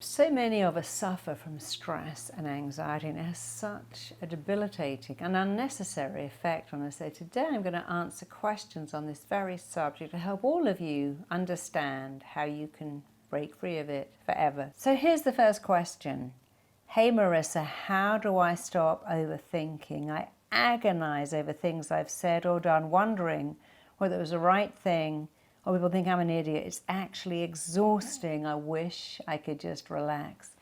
So many of us suffer from stress and anxiety, and it has such a debilitating and unnecessary effect on us. So today I'm going to answer questions on this very subject to help all of you understand how you can break free of it forever. So here's the first question. Hey Marisa, how do I stop overthinking? I agonize over things I've said or done, wondering whether it was the right thing, or people think I'm an idiot. It's actually exhausting. I wish I could just relax.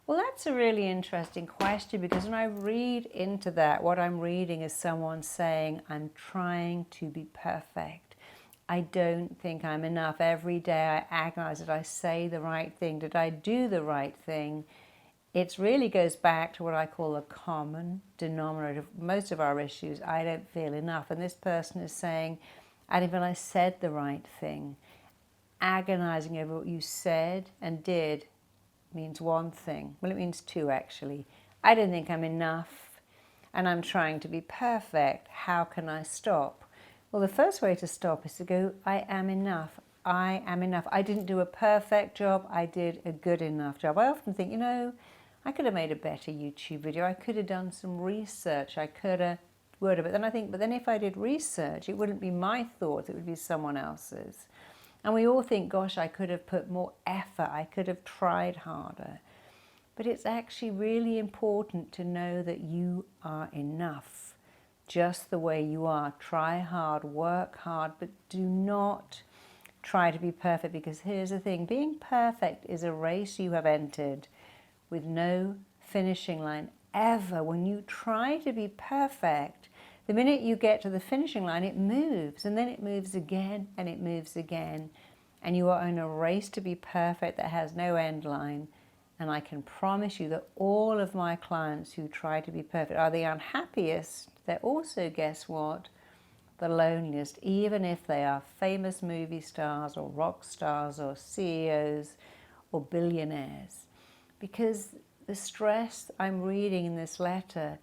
Well, that's a really interesting question, because when I read into that, what I'm reading is someone saying, I'm trying to be perfect. I don't think I'm enough. Every day I agonize. Did I say the right thing? Did I do the right thing? It really goes back to what I call the common denominator of most of our issues. I don't feel enough. And this person is saying, I don't feel I said the right thing. Agonizing over what you said and did means one thing. Well, it means two, actually. I don't think I'm enough, and I'm trying to be perfect. How can I stop? Well, the first way to stop is to go, I am enough. I am enough. I didn't do a perfect job. I did a good enough job. I often think, I could have made a better YouTube video. I could have done some research. I could have worded it. Then I think, but then if I did research, it wouldn't be my thoughts. It would be someone else's. And we all think, gosh, I could have put more effort. I could have tried harder. But it's actually really important to know that you are enough, just the way you are. Try hard, work hard, but do not try to be perfect, because here's the thing. Being perfect is a race you have entered with no finishing line ever. When you try to be perfect, the minute you get to the finishing line, it moves, and then it moves again, and it moves again. And you are in a race to be perfect that has no end line. And I can promise you that all of my clients who try to be perfect are the unhappiest. They're also, guess what? The loneliest, even if they are famous movie stars or rock stars or CEOs or billionaires. Because the stress I'm reading in this letter,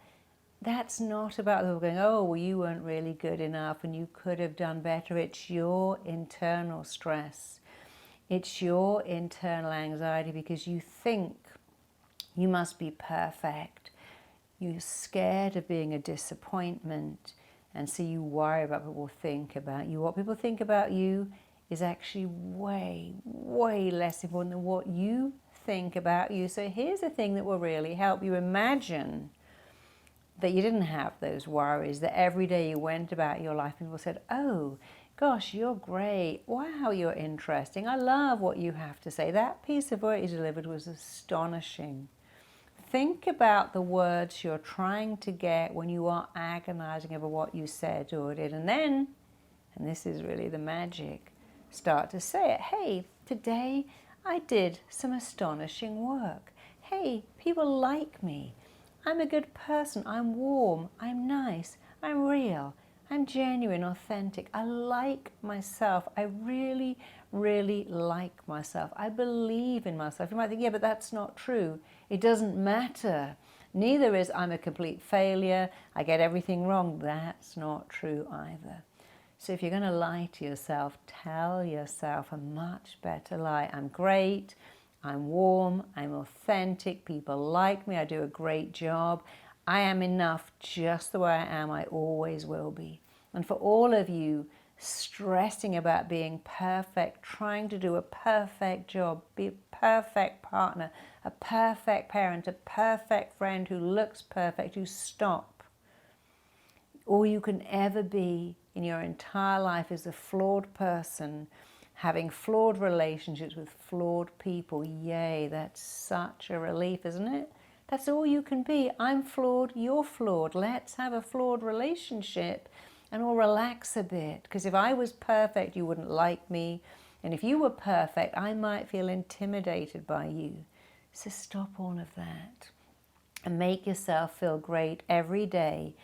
that's not about them going, oh, well, you weren't really good enough and you could have done better. It's your internal stress. It's your internal anxiety, because you think you must be perfect. You're scared of being a disappointment, and so you worry about what people think about you. What people think about you is actually way, way less important than what you think about you. So here's the thing that will really help you. Imagine that you didn't have those worries, that every day you went about your life, people said, oh, gosh, you're great. Wow, you're interesting. I love what you have to say. That piece of work you delivered was astonishing. Think about the words you're trying to get when you are agonizing over what you said or did. And then, and this is really the magic, start to say it. Hey, today I did some astonishing work. Hey, people like me. I'm a good person. I'm warm. I'm nice. I'm real. I'm genuine, authentic. I like myself. I really, really like myself. I believe in myself. You might think, yeah, but that's not true. It doesn't matter. Neither is I'm a complete failure. I get everything wrong. That's not true either. So if you're going to lie to yourself, tell yourself a much better lie. I'm great. I'm warm, I'm authentic, people like me, I do a great job. I am enough just the way I am, I always will be. And for all of you stressing about being perfect, trying to do a perfect job, be a perfect partner, a perfect parent, a perfect friend who looks perfect, you stop. All you can ever be in your entire life is a flawed person, having flawed relationships with flawed people. Yay, that's such a relief, isn't it? That's all you can be. I'm flawed, you're flawed. Let's have a flawed relationship and we'll relax a bit. Because if I was perfect, you wouldn't like me. And if you were perfect, I might feel intimidated by you. So stop all of that and make yourself feel great every day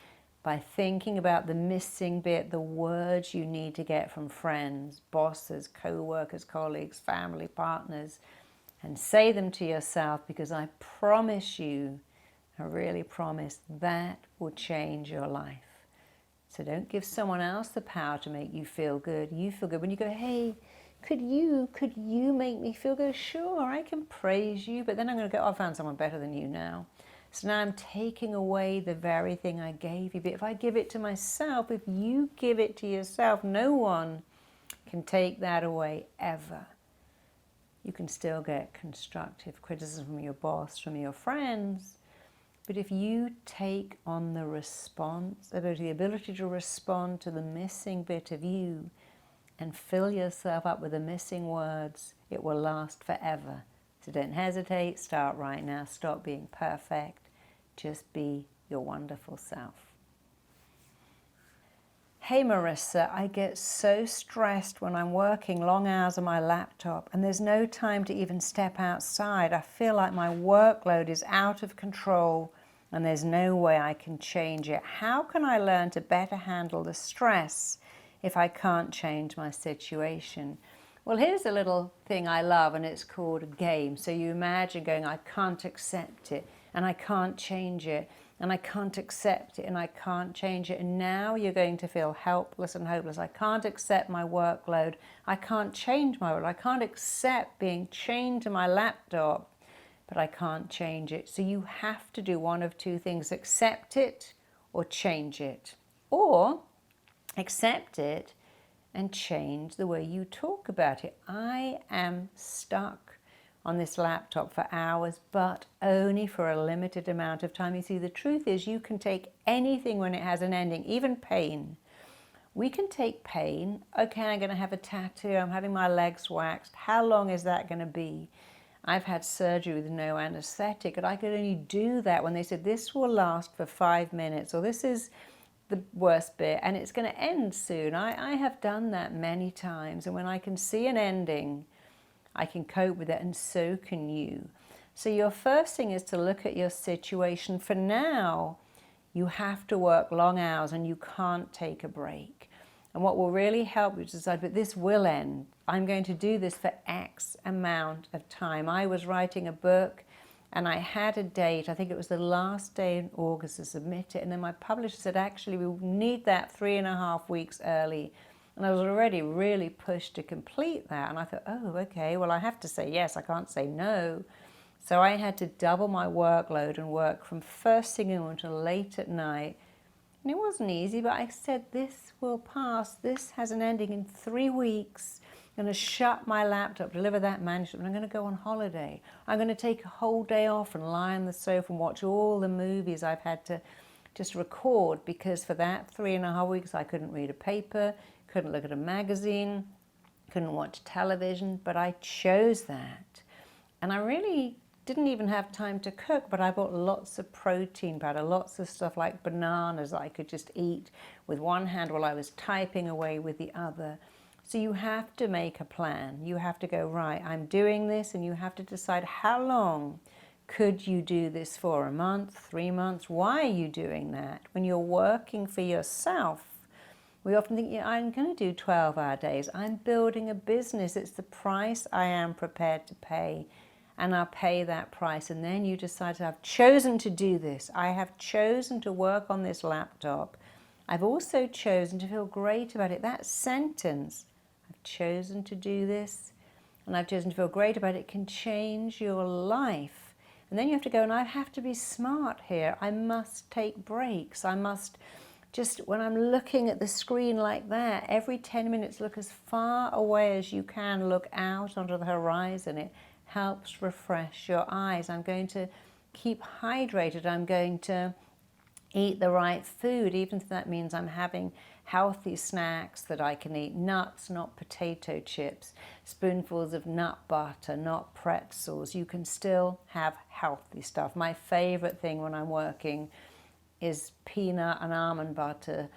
by thinking about the missing bit, the words you need to get from friends, bosses, co-workers, colleagues, family, partners, and say them to yourself, because I promise you, I really promise, that will change your life. So don't give someone else the power to make you feel good. You feel good when you go, hey, Could you make me feel good? Sure, I can praise you, but then I'm going to go, oh, I found someone better than you now. So now I'm taking away the very thing I gave you. But if I give it to myself, if you give it to yourself, no one can take that away ever. You can still get constructive criticism from your boss, from your friends. But if you take on the the ability to respond to the missing bit of you and fill yourself up with the missing words, it will last forever. So don't hesitate, start right now, stop being perfect, just be your wonderful self. Hey Marissa, I get so stressed when I'm working long hours on my laptop and there's no time to even step outside. I feel like my workload is out of control and there's no way I can change it. How can I learn to better handle the stress if I can't change my situation? Well, here's a little thing I love, and it's called a game. So you imagine going, I can't accept it, and I can't change it, and I can't accept it, and I can't change it. And now you're going to feel helpless and hopeless. I can't accept my workload. I can't change my workload. I can't accept being chained to my laptop, but I can't change it. So you have to do one of two things: accept it or change it. Or accept it and change the way you talk about it. I am stuck on this laptop for hours, but only for a limited amount of time. You see, the truth is you can take anything when it has an ending, even pain. We can take pain. Okay, I'm going to have a tattoo. I'm having my legs waxed. How long is that going to be? I've had surgery with no anesthetic, and I could only do that when they said this will last for 5 minutes, or this is the worst bit and it's going to end soon. I have done that many times, and when I can see an ending, I can cope with it, and so can you. So your first thing is to look at your situation. For now, you have to work long hours and you can't take a break. And what will really help you to decide, but this will end. I'm going to do this for X amount of time. I was writing a book and I had a date, I think it was the last day in August to submit it. And then my publisher said, actually, we need that 3.5 weeks early. And I was already really pushed to complete that. And I thought, oh, okay, well, I have to say yes, I can't say no. So I had to double my workload and work from first thing until late at night. And it wasn't easy, but I said, this will pass. This has an ending in 3 weeks. I'm going to shut my laptop, deliver that manuscript, and I'm going to go on holiday. I'm going to take a whole day off and lie on the sofa and watch all the movies I've had to just record, because for that 3.5 weeks I couldn't read a paper, couldn't look at a magazine, couldn't watch television, but I chose that. And I really didn't even have time to cook, but I bought lots of protein powder, lots of stuff like bananas that I could just eat with one hand while I was typing away with the other. So you have to make a plan. You have to go, right, I'm doing this, and you have to decide how long could you do this for? A month, 3 months? Why are you doing that? When you're working for yourself, we often think, yeah, I'm going to do 12-hour days. I'm building a business. It's the price I am prepared to pay, and I'll pay that price. And then you decide, I've chosen to do this. I have chosen to work on this laptop. I've also chosen to feel great about it. That sentence, I've chosen to do this, and I've chosen to feel great about it, can change your life. And then you have to go, and I have to be smart here. I must take breaks. I must just, when I'm looking at the screen like that, every 10 minutes, look as far away as you can, look out onto the horizon. It helps refresh your eyes. I'm going to keep hydrated. I'm going to eat the right food, even if that means I'm having healthy snacks that I can eat, nuts, not potato chips, spoonfuls of nut butter, not pretzels. You can still have healthy stuff. My favorite thing when I'm working is peanut and almond butter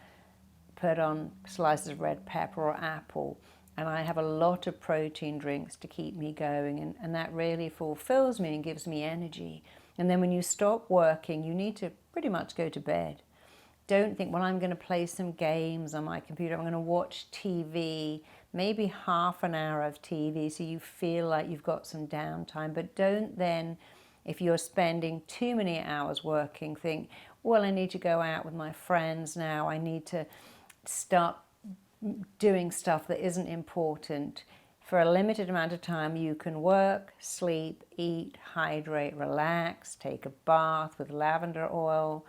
put on slices of red pepper or apple. And I have a lot of protein drinks to keep me going, and that really fulfills me and gives me energy. And then when you stop working, you need to pretty much go to bed. Don't think, well, I'm going to play some games on my computer, I'm going to watch TV, maybe half an hour of TV so you feel like you've got some downtime. But don't then, if you're spending too many hours working, think, well, I need to go out with my friends now, I need to start doing stuff that isn't important. For a limited amount of time, you can work, sleep, eat, hydrate, relax, take a bath with lavender oil.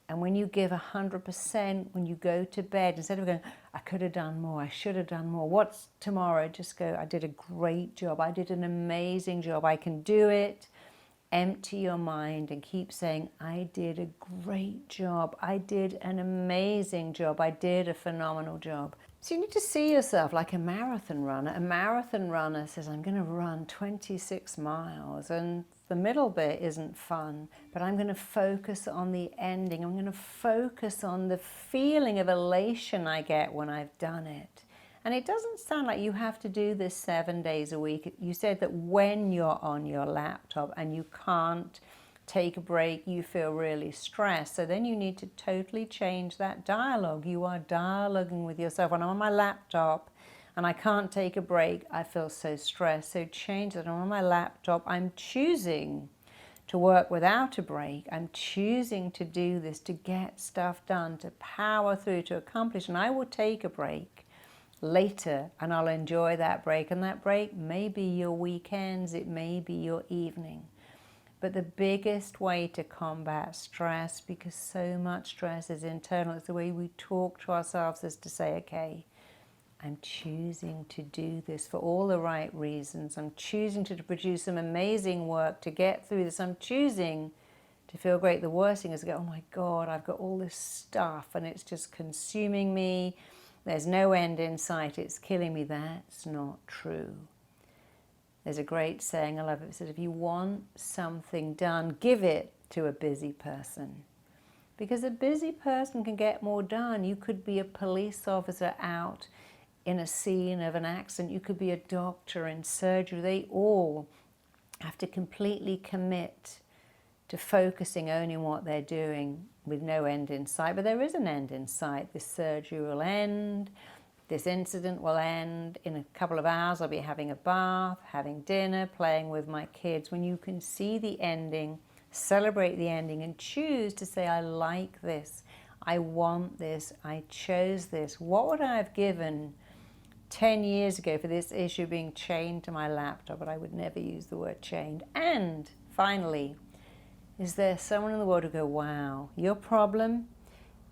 And when you give 100%, when you go to bed, instead of going, I could have done more, I should have done more, what's tomorrow? Just go, I did a great job, I did an amazing job, I can do it. Empty your mind and keep saying, I did a great job, I did an amazing job, I did a phenomenal job. So you need to see yourself like a marathon runner. A marathon runner says, I'm going to run 26 miles and the middle bit isn't fun, but I'm going to focus on the ending. I'm going to focus on the feeling of elation I get when I've done it. And it doesn't sound like you have to do this 7 days a week. You said that when you're on your laptop and you can't take a break, you feel really stressed. So then you need to totally change that dialogue. You are dialoguing with yourself. When I'm on my laptop and I can't take a break, I feel so stressed. So change that. When I'm on my laptop, I'm choosing to work without a break. I'm choosing to do this, to get stuff done, to power through, to accomplish. And I will take a break later and I'll enjoy that break. And that break may be your weekends, it may be your evening. But the biggest way to combat stress, because so much stress is internal, it's the way we talk to ourselves, is to say, okay, I'm choosing to do this for all the right reasons. I'm choosing to produce some amazing work to get through this. I'm choosing to feel great. The worst thing is to go, oh my God, I've got all this stuff and it's just consuming me. There's no end in sight. It's killing me. That's not true. There's a great saying, I love it. It says, if you want something done, give it to a busy person. Because a busy person can get more done. You could be a police officer out in a scene of an accident. You could be a doctor in surgery. They all have to completely commit to focusing only on what they're doing with no end in sight. But there is an end in sight. This surgery will end. This incident will end. In a couple of hours, I'll be having a bath, having dinner, playing with my kids. When you can see the ending, celebrate the ending and choose to say, I like this, I want this, I chose this. What would I have given 10 years ago for this issue being chained to my laptop? But I would never use the word chained. And finally, is there someone in the world who go, wow, your problem?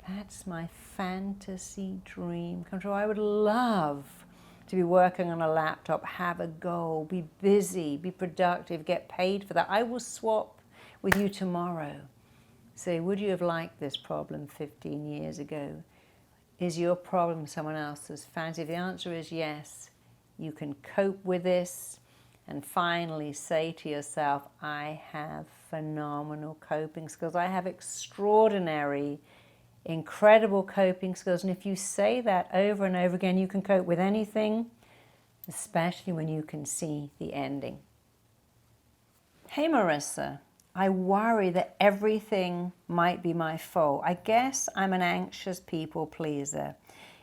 That's my fantasy dream come true. I would love to be working on a laptop, have a goal, be busy, be productive, get paid for that. I will swap with you tomorrow. Say, would you have liked this problem 15 years ago? Is your problem someone else's fantasy? If the answer is yes, you can cope with this. And finally say to yourself, I have phenomenal coping skills. I have extraordinary, incredible coping skills. And if you say that over and over again, you can cope with anything, especially when you can see the ending. Hey Marissa, I worry that everything might be my fault. I guess I'm an anxious people pleaser.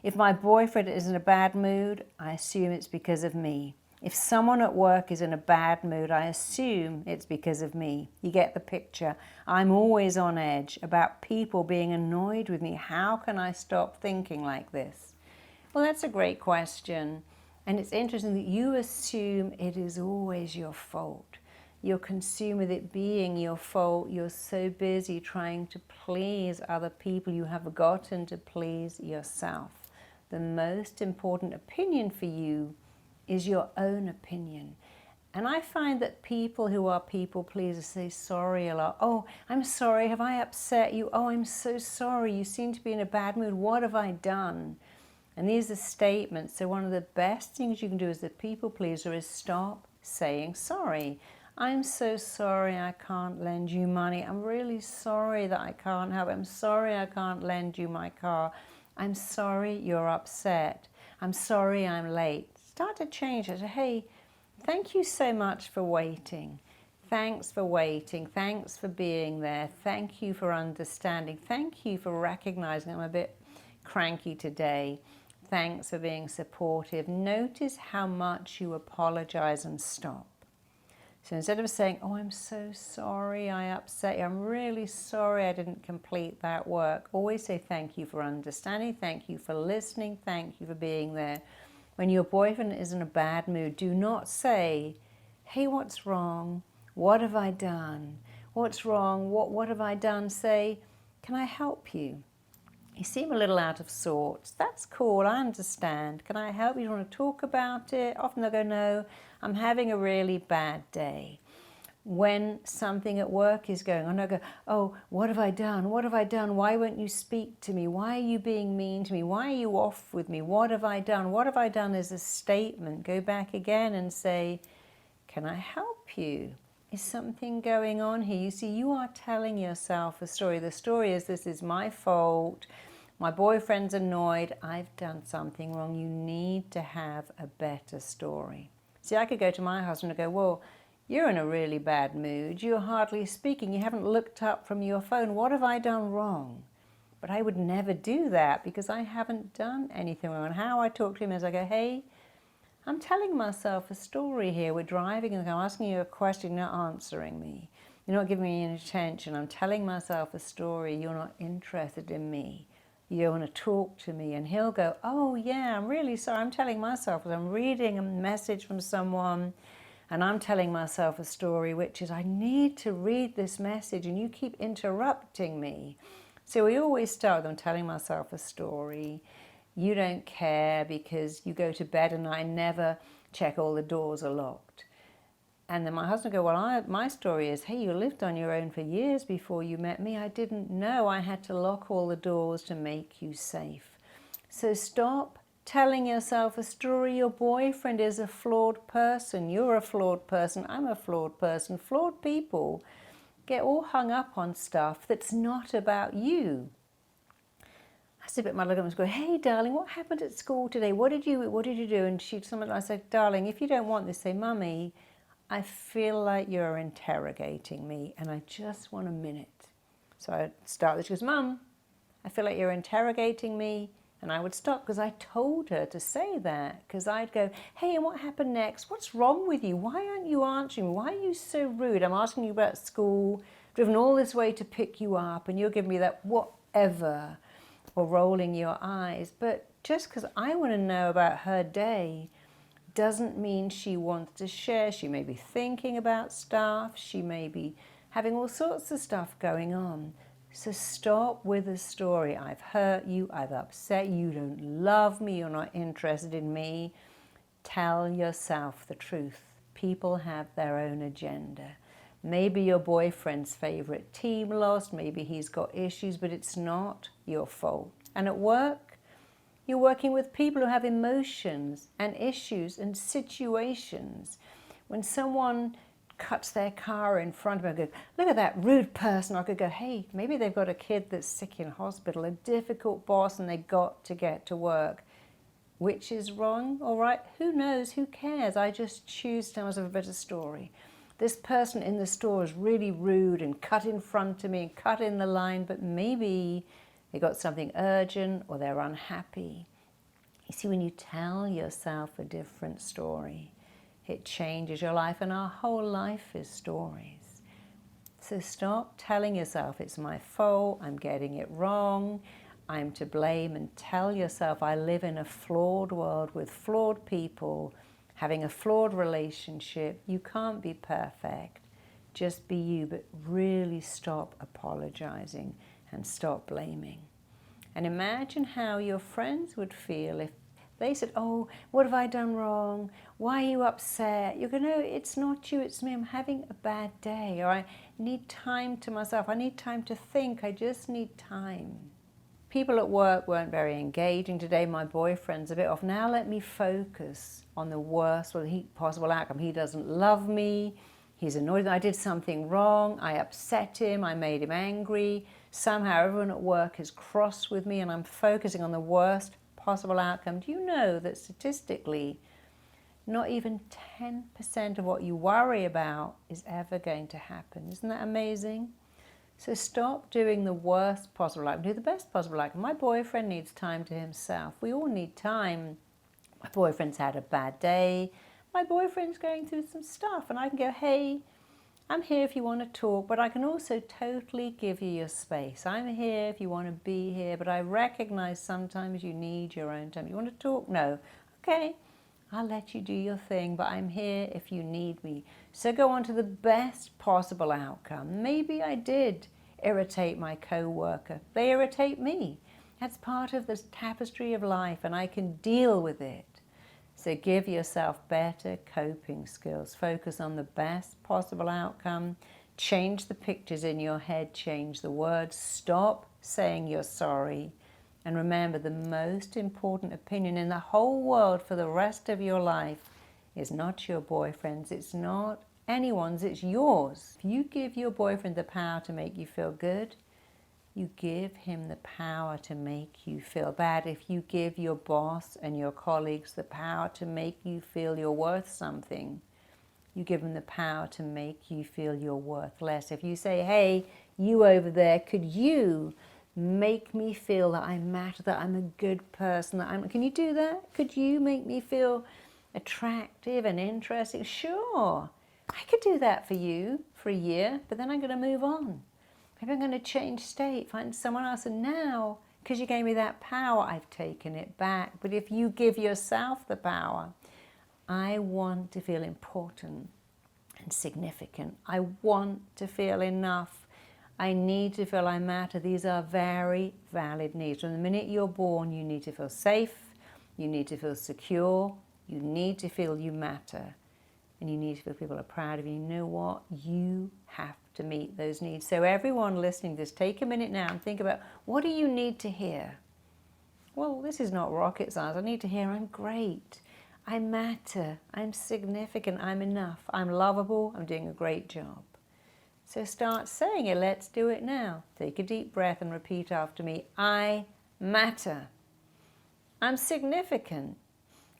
If my boyfriend is in a bad mood, I assume it's because of me. If someone at work is in a bad mood, I assume it's because of me. You get the picture. I'm always on edge about people being annoyed with me. How can I stop thinking like this? Well, that's a great question. And it's interesting that you assume it is always your fault. You're consumed with it being your fault. You're so busy trying to please other people, you have forgotten to please yourself. The most important opinion for you is your own opinion. And I find that people who are people pleasers say sorry a lot. Oh, I'm sorry, have I upset you? Oh, I'm so sorry, you seem to be in a bad mood. What have I done? And these are statements. So one of the best things you can do as a people pleaser is stop saying sorry. I'm so sorry I can't lend you money. I'm really sorry that I can't help. I'm sorry I can't lend you my car. I'm sorry you're upset. I'm sorry I'm late. Start to change it. Hey, thank you so much for waiting. Thanks for waiting. Thanks for being there. Thank you for understanding. Thank you for recognizing I'm a bit cranky today. Thanks for being supportive. Notice how much you apologize and stop. So instead of saying, oh, I'm so sorry I upset you, I'm really sorry I didn't complete that work, always say thank you for understanding, thank you for listening, thank you for being there. When your boyfriend is in a bad mood, do not say, hey, what's wrong? What have I done? What's wrong? What have I done? Say, can I help you? You seem a little out of sorts. That's cool, I understand. Can I help you? Do you want to talk about it? Often they'll go, no, I'm having a really bad day. When something at work is going on, I go, oh, what have I done? What have I done? Why won't you speak to me? Why are you being mean to me? Why are you off with me? What have I done? What have I done is a statement. Go back again and say, can I help you? Is something going on here? You see, you are telling yourself a story. The story is, this is my fault. My boyfriend's annoyed. I've done something wrong. You need to have a better story. See, I could go to my husband and go, well, you're in a really bad mood. You're hardly speaking. You haven't looked up from your phone. What have I done wrong? But I would never do that because I haven't done anything wrong. And how I talk to him is I go, hey, I'm telling myself a story here. We're driving and I'm asking you a question, you're not answering me. You're not giving me any attention. I'm telling myself a story. You're not interested in me. You don't want to talk to me. And he'll go, oh yeah, I'm really sorry. I'm telling myself, I'm reading a message from someone and I'm telling myself a story, which is I need to read this message and you keep interrupting me. So we always start with I'm telling myself a story. You don't care because you go to bed and I never check all the doors are locked. And then my husband will go, well, my story is, hey, you lived on your own for years before you met me. I didn't know I had to lock all the doors to make you safe. So stop telling yourself a story. Your boyfriend is a flawed person. You're a flawed person. I'm a flawed person. Flawed people get all hung up on stuff that's not about you. I said, but my little was going, hey, darling, what happened at school today? What did you do? And I said, darling, if you don't want this, say, Mummy, I feel like you're interrogating me and I just want a minute. So I started, she goes, Mum, I feel like you're interrogating me. And I would stop because I told her to say that. Because I'd go, hey, and what happened next? What's wrong with you? Why aren't you answering me? Why are you so rude? I'm asking you about school, driven all this way to pick you up, and you're giving me that whatever, or rolling your eyes. But just because I want to know about her day doesn't mean she wants to share. She may be thinking about stuff. She may be having all sorts of stuff going on. So stop with the story. I've hurt you, I've upset you, you don't love me, you're not interested in me. Tell yourself the truth. People have their own agenda. Maybe your boyfriend's favorite team lost, maybe he's got issues, but it's not your fault. And at work, you're working with people who have emotions and issues and situations. When someone cuts their car in front of me, I go, look at that rude person. I could go, hey, maybe they've got a kid that's sick in hospital, a difficult boss, and they've got to get to work. Which is wrong? All right, who knows? Who cares? I just choose to tell myself a better story. This person in the store is really rude and cut in front of me and cut in the line, but maybe they got something urgent or they're unhappy. You see, when you tell yourself a different story, it changes your life, and our whole life is stories. So stop telling yourself it's my fault, I'm getting it wrong, I'm to blame, and tell yourself I live in a flawed world with flawed people, having a flawed relationship. You can't be perfect. Just be you, but really stop apologizing and stop blaming. And imagine how your friends would feel if they said, oh, what have I done wrong? Why are you upset? You're going, no, it's not you, it's me. I'm having a bad day, or I need time to myself. I need time to think. I just need time. People at work weren't very engaging today. My boyfriend's a bit off. Now let me focus on the worst possible outcome. He doesn't love me. He's annoyed that I did something wrong. I upset him. I made him angry. Somehow everyone at work is cross with me, and I'm focusing on the worst possible outcome. Do you know that statistically, not even 10% of what you worry about is ever going to happen? Isn't that amazing? So stop doing the worst possible outcome. Do the best possible outcome. My boyfriend needs time to himself. We all need time. My boyfriend's had a bad day. My boyfriend's going through some stuff, and I can go, hey, I'm here if you want to talk, but I can also totally give you your space. I'm here if you want to be here, but I recognize sometimes you need your own time. You want to talk? No. Okay, I'll let you do your thing, but I'm here if you need me. So go on to the best possible outcome. Maybe I did irritate my co-worker. They irritate me. That's part of this tapestry of life, and I can deal with it. So give yourself better coping skills. Focus on the best possible outcome. Change the pictures in your head. Change the words. Stop saying you're sorry. And remember, the most important opinion in the whole world for the rest of your life is not your boyfriend's. It's not anyone's. It's yours. If you give your boyfriend the power to make you feel good, you give him the power to make you feel bad. If you give your boss and your colleagues the power to make you feel you're worth something, you give them the power to make you feel you're worth less. If you say, hey, you over there, could you make me feel that I matter, that I'm a good person, can you do that? Could you make me feel attractive and interesting? Sure, I could do that for you for a year, but then I'm going to move on. Maybe I'm going to change state, find someone else, and now, because you gave me that power, I've taken it back. But if you give yourself the power, I want to feel important and significant. I want to feel enough. I need to feel I matter. These are very valid needs. From the minute you're born, you need to feel safe, you need to feel secure, you need to feel you matter, and you need to feel people are proud of you. You know what? You have to meet those needs. So everyone listening to this, take a minute now and think about, what do you need to hear? Well, this is not rocket science. I need to hear I'm great, I matter, I'm significant, I'm enough, I'm lovable, I'm doing a great job. So start saying it. Let's do it now. Take a deep breath and repeat after me. I matter. I'm significant.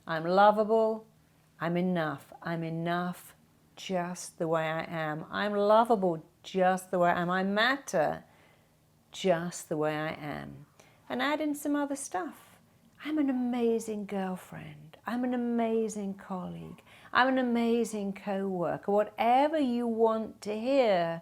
I'm lovable. I'm enough. I'm enough just the way I am. I'm lovable just the way I am. I matter just the way I am. And add in some other stuff. I'm an amazing girlfriend. I'm an amazing colleague. I'm an amazing co-worker. Whatever you want to hear,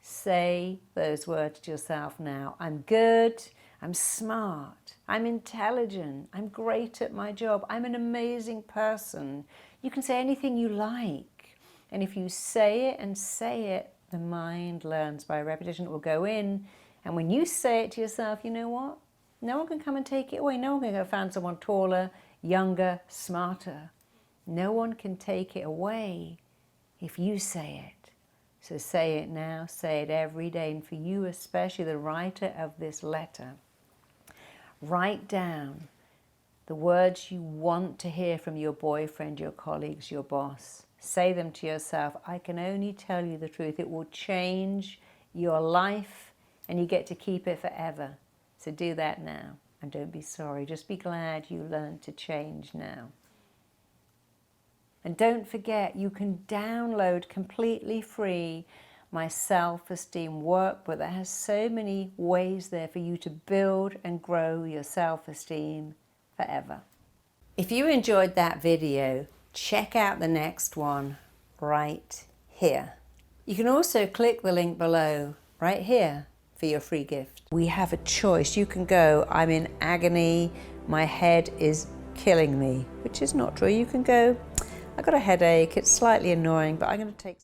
say those words to yourself now. I'm good. I'm smart. I'm intelligent. I'm great at my job. I'm an amazing person. You can say anything you like. And if you say it and say it, the mind learns by repetition. It will go in. And when you say it to yourself, you know what? No one can come and take it away. No one can go find someone taller, younger, smarter. No one can take it away if you say it. So say it now, say it every day. And for you especially, the writer of this letter, write down the words you want to hear from your boyfriend, your colleagues, your boss. Say them to yourself. I can only tell you the truth. It will change your life and you get to keep it forever. So do that now and don't be sorry. Just be glad you learned to change now. And don't forget, you can download completely free my self-esteem workbook that has so many ways there for you to build and grow your self-esteem forever. If you enjoyed that video, check out the next one right here. You can also click the link below right here for your free gift. We have a choice. You can go, I'm in agony, my head is killing me, which is not true. You can go, I got a headache, it's slightly annoying, but I'm going to take